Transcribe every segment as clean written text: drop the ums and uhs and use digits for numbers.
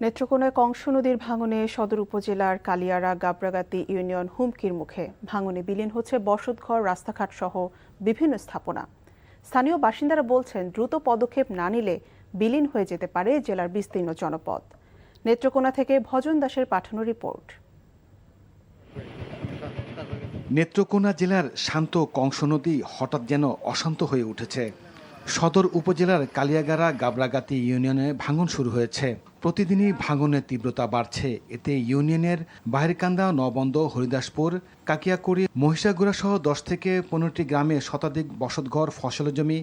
নেত্রকোনায় কংস নদীর ভাঙনে সদর উপজেলার কালিয়ারা গাবরাগাতি ইউনিয়ন হুমকির মুখে। ভাঙনে বিলীন হচ্ছে বসতঘর, রাস্তাঘাট সহ বিভিন্ন স্থাপনা। স্থানীয় বাসিন্দারা বলছেন, দ্রুত পদক্ষেপ না নিলে বিলীন হয়ে যেতে পারে জেলার বিস্তীর্ণ জনপদ। নেত্রকোনা থেকে ভজন দাসের পাঠানো রিপোর্ট। নেত্রকোনা জেলার শান্ত কংস নদী হঠাৎ যেন অশান্ত হয়ে উঠেছে। সদর উপজেলার কালিয়াগাড়া গাবরাগাতি ইউনিয়নে ভাঙন শুরু হয়েছে। প্রতিদিনই ভাঙনের তীব্রতা বাড়ছে। এতে ইউনিয়নের বাহিরকান্দা, নবন্দ, হরিদাসপুর, কাকিয়াকুড়ি, মহিষাগুড়া সহ 10 থেকে 15টি গ্রামে শতাধিক বসতঘর, ফসলের জমি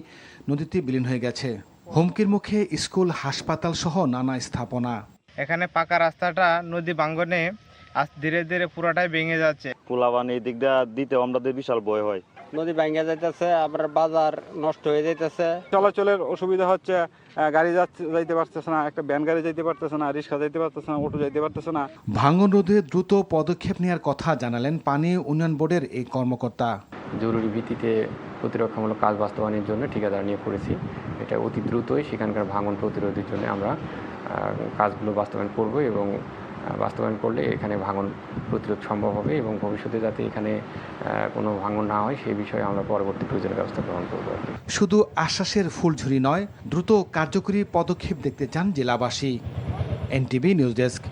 নদীতে বিলীন হয়ে গেছে। হুমকির মুখে স্কুল, হাসপাতাল সহ নানা স্থাপনা। এখানে পাকা রাস্তাটা নদী ভাঙনে ধীরে ধীরে পুরাটাই ভেঙে যাচ্ছে। পোলাবান এই দিকটা দিতে আমাদের বিশাল ভয় হয়। নদী ভাঙে যাইতেছে, আবার বাজার নষ্ট হয়ে যাইতেছে। চলাচলের অসুবিধা হচ্ছে, গাড়ি যাইতে পারতেছে না, একটা ভ্যান গাড়ি যাইতে পারতেছে না, রিক্সা যাইতে পারতেছে না, অটো যাইতে পারতেছে না। ভাঙন রোধে দ্রুত পদক্ষেপ নেওয়ার কথা জানালেন পানি উন্নয়ন বোর্ডের এই কর্মকর্তা। জরুরি ভিত্তিতে প্রতিরক্ষামূলক কাজ বাস্তবায়নের জন্য ঠিকাদার নিয়ে পড়েছি। এটা অতি দ্রুতই সেখানকার ভাঙন প্রতিরোধের জন্য আমরা কাজগুলো বাস্তবায়ন করব এবং বাস্তবায়ন করলে এখানে ভাঙন প্রতিরোধ সম্ভব হবে এবং ভবিষ্যতে যাতে এখানে কোনো ভাঙন না হয় সেই বিষয়ে আমরা পরবর্তী প্রয়োজনীয় ব্যবস্থা গ্রহণ করব। শুধু আশ্বাসের ফুলঝুরি নয়, দ্রুত কার্যকরী পদক্ষেপ দেখতে চান জেলাবাসী। NTV news desk.